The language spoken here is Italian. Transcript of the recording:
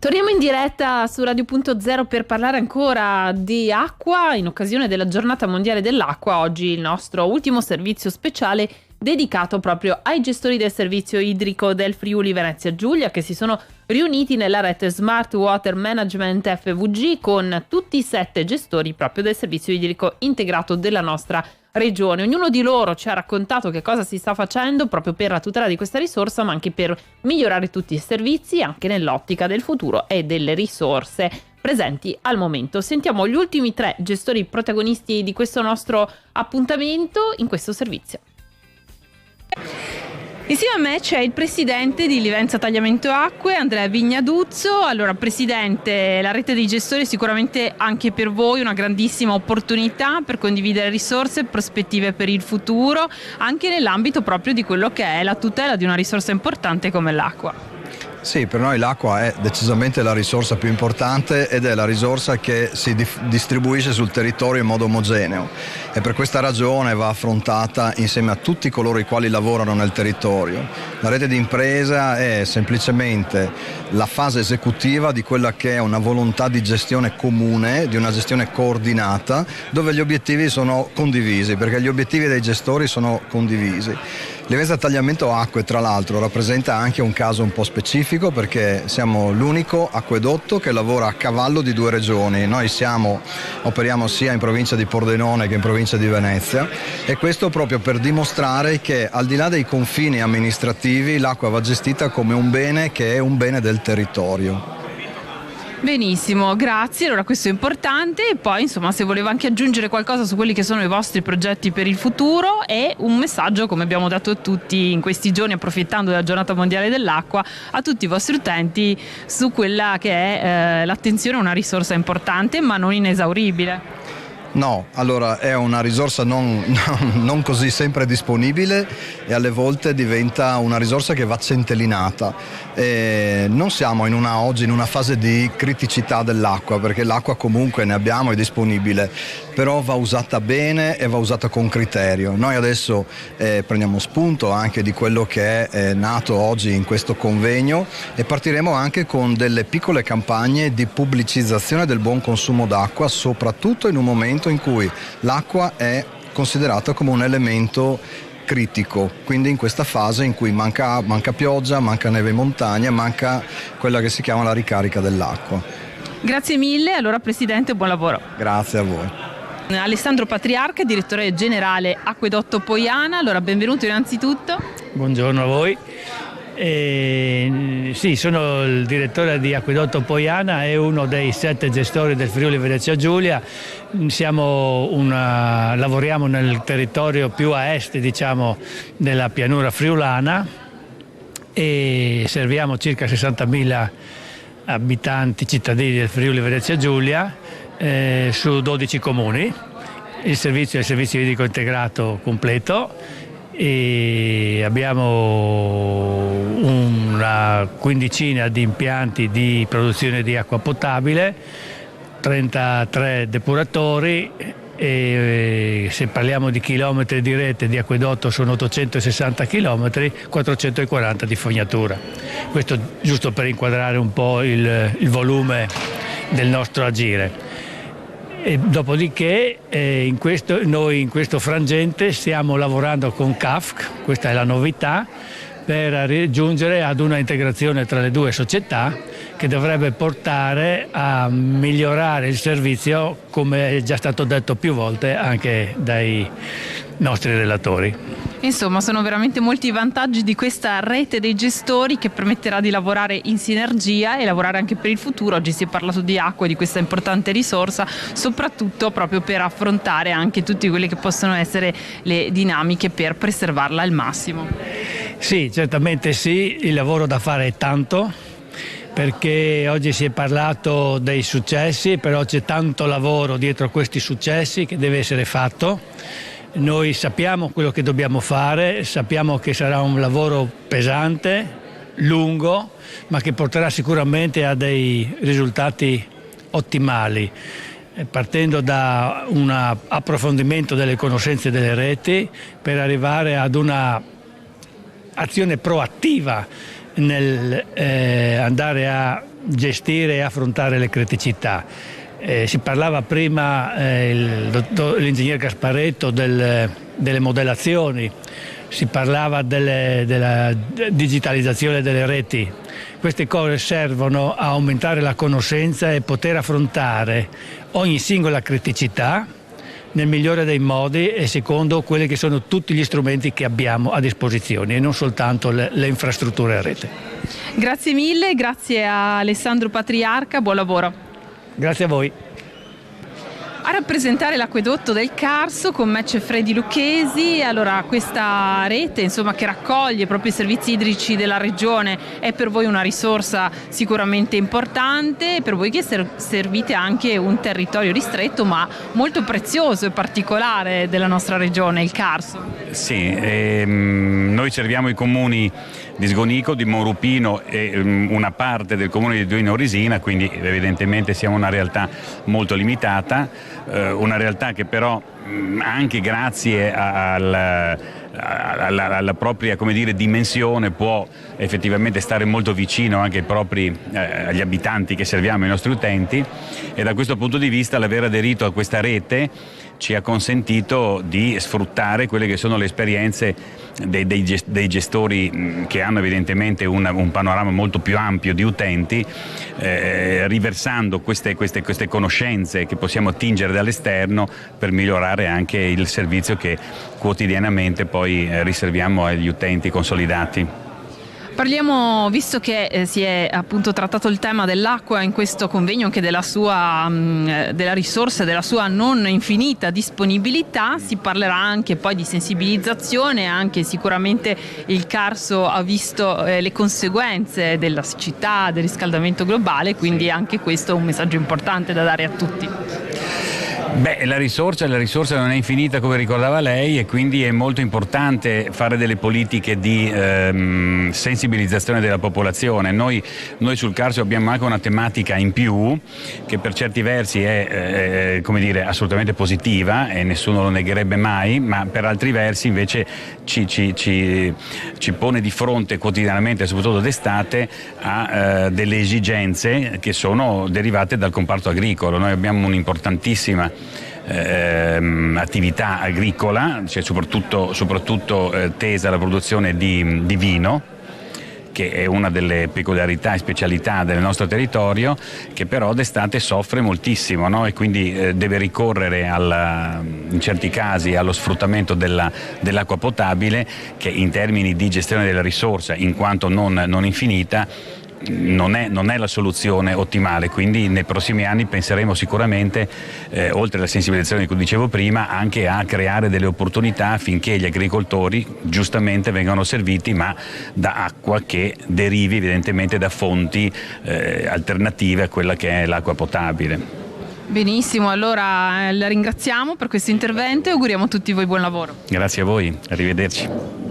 Torniamo in diretta su Radio.0 per parlare ancora di acqua in occasione della Giornata Mondiale dell'Acqua. Oggi il nostro ultimo servizio speciale dedicato proprio ai gestori del servizio idrico del Friuli Venezia Giulia, che si sono riuniti nella rete Smart Water Management FVG con tutti i 7 gestori proprio del servizio idrico integrato della nostra regione. Ognuno di loro ci ha raccontato che cosa si sta facendo proprio per la tutela di questa risorsa, ma anche per migliorare tutti i servizi, anche nell'ottica del futuro e delle risorse presenti al momento. Sentiamo gli ultimi 3 gestori protagonisti di questo nostro appuntamento in questo servizio. Insieme a me c'è il presidente di Livenza Tagliamento Acque, Andrea Vignaduzzo. Allora, presidente, la rete dei gestori è sicuramente anche per voi una grandissima opportunità per condividere risorse e prospettive per il futuro, anche nell'ambito proprio di quello che è la tutela di una risorsa importante come l'acqua. Sì, per noi l'acqua è decisamente la risorsa più importante ed è la risorsa che si distribuisce sul territorio in modo omogeneo e per questa ragione va affrontata insieme a tutti coloro i quali lavorano nel territorio. La rete di impresa è semplicemente la fase esecutiva di quella che è una volontà di gestione comune, di una gestione coordinata, dove gli obiettivi sono condivisi, perché gli obiettivi dei gestori sono condivisi. Livenza Tagliamento Acque, tra l'altro, rappresenta anche un caso un po' specifico perché siamo l'unico acquedotto che lavora a cavallo di 2 regioni. Noi operiamo sia in provincia di Pordenone che in provincia di Venezia e questo proprio per dimostrare che al di là dei confini amministrativi l'acqua va gestita come un bene che è un bene del territorio. Benissimo, grazie. Allora questo è importante e poi insomma se volevo anche aggiungere qualcosa su quelli che sono i vostri progetti per il futuro e un messaggio, come abbiamo dato a tutti in questi giorni approfittando della Giornata Mondiale dell'Acqua, a tutti i vostri utenti su quella che è l'attenzione a una risorsa importante ma non inesauribile. No, allora è una risorsa non così sempre disponibile e alle volte diventa una risorsa che va centellinata. Non siamo oggi in una fase di criticità dell'acqua, perché l'acqua comunque ne abbiamo, è disponibile, però va usata bene e va usata con criterio. Noi adesso prendiamo spunto anche di quello che è nato oggi in questo convegno e partiremo anche con delle piccole campagne di pubblicizzazione del buon consumo d'acqua, soprattutto in un momento in cui l'acqua è considerata come un elemento critico, quindi in questa fase in cui manca pioggia, manca neve in montagna, manca quella che si chiama la ricarica dell'acqua. Grazie mille, allora Presidente, buon lavoro. Grazie a voi. Alessandro Patriarca, direttore generale Acquedotto Poiana, allora benvenuto innanzitutto. Buongiorno a voi. Sì, sono il direttore di Acquedotto Poiana e uno dei 7 gestori del Friuli Venezia Giulia. Lavoriamo nel territorio più a est, diciamo, della pianura friulana e serviamo circa 60.000 abitanti, cittadini del Friuli Venezia Giulia su 12 comuni. Il servizio è il servizio idrico integrato completo e abbiamo una quindicina di impianti di produzione di acqua potabile, 33 depuratori e se parliamo di chilometri di rete di acquedotto sono 860 chilometri, 440 di fognatura. Questo giusto per inquadrare un po' il volume del nostro agire. E dopodiché noi in questo frangente stiamo lavorando con CAFC, questa è la novità, per giungere ad una integrazione tra le 2 società che dovrebbe portare a migliorare il servizio, come è già stato detto più volte anche dai nostri relatori. Insomma, sono veramente molti i vantaggi di questa rete dei gestori che permetterà di lavorare in sinergia e lavorare anche per il futuro. Oggi si è parlato di acqua, di questa importante risorsa, soprattutto proprio per affrontare anche tutte quelle che possono essere le dinamiche per preservarla al massimo. Sì, certamente sì, il lavoro da fare è tanto, perché oggi si è parlato dei successi, però c'è tanto lavoro dietro questi successi che deve essere fatto. Noi sappiamo quello che dobbiamo fare, sappiamo che sarà un lavoro pesante, lungo, ma che porterà sicuramente a dei risultati ottimali, partendo da un approfondimento delle conoscenze delle reti per arrivare ad una azione proattiva nel andare a gestire e affrontare le criticità. Si parlava prima, l'ingegner Gasparetto, delle modellazioni, si parlava della digitalizzazione delle reti. Queste cose servono a aumentare la conoscenza e poter affrontare ogni singola criticità nel migliore dei modi e secondo quelli che sono tutti gli strumenti che abbiamo a disposizione e non soltanto le infrastrutture a rete. Grazie mille, grazie a Alessandro Patriarca, buon lavoro. Grazie a voi. A rappresentare l'acquedotto del Carso con me c'è Freddy Lucchesi. Allora, questa rete, insomma, che raccoglie proprio i servizi idrici della regione è per voi una risorsa sicuramente importante, per voi che servite anche un territorio ristretto ma molto prezioso e particolare della nostra regione, il Carso. Sì, noi serviamo i comuni di Sgonico, di Monrupino e una parte del comune di Duino Risina, quindi evidentemente siamo una realtà molto limitata, una realtà che però anche grazie alla propria, come dire, dimensione può effettivamente stare molto vicino anche agli abitanti che serviamo, i nostri utenti, e da questo punto di vista l'aver aderito a questa rete ci ha consentito di sfruttare quelle che sono le esperienze dei gestori che hanno evidentemente un panorama molto più ampio di utenti, riversando queste conoscenze che possiamo attingere dall'esterno per migliorare anche il servizio che quotidianamente poi riserviamo agli utenti consolidati. Parliamo, visto che si è appunto trattato il tema dell'acqua in questo convegno, anche della risorsa, della sua non infinita disponibilità, si parlerà anche poi di sensibilizzazione, anche sicuramente il Carso ha visto le conseguenze della siccità, del riscaldamento globale, quindi anche questo è un messaggio importante da dare a tutti. Beh, la risorsa non è infinita come ricordava lei e quindi è molto importante fare delle politiche di sensibilizzazione della popolazione. Noi sul Carso abbiamo anche una tematica in più che per certi versi è come dire, assolutamente positiva e nessuno lo negherebbe mai, ma per altri versi invece ci pone di fronte quotidianamente, soprattutto d'estate, a delle esigenze che sono derivate dal comparto agricolo. Noi abbiamo un'importantissima attività agricola, cioè soprattutto tesa alla produzione di vino, che è una delle peculiarità e specialità del nostro territorio, che però d'estate soffre moltissimo, no? E quindi deve ricorrere in certi casi allo sfruttamento dell'acqua potabile, che in termini di gestione della risorsa, in quanto non infinita, non è la soluzione ottimale. Quindi nei prossimi anni penseremo sicuramente, oltre alla sensibilizzazione di cui dicevo prima, anche a creare delle opportunità affinché gli agricoltori giustamente vengano serviti, ma da acqua che derivi evidentemente da fonti alternative a quella che è l'acqua potabile. Benissimo, allora la ringraziamo per questo intervento e auguriamo a tutti voi buon lavoro. Grazie a voi, arrivederci.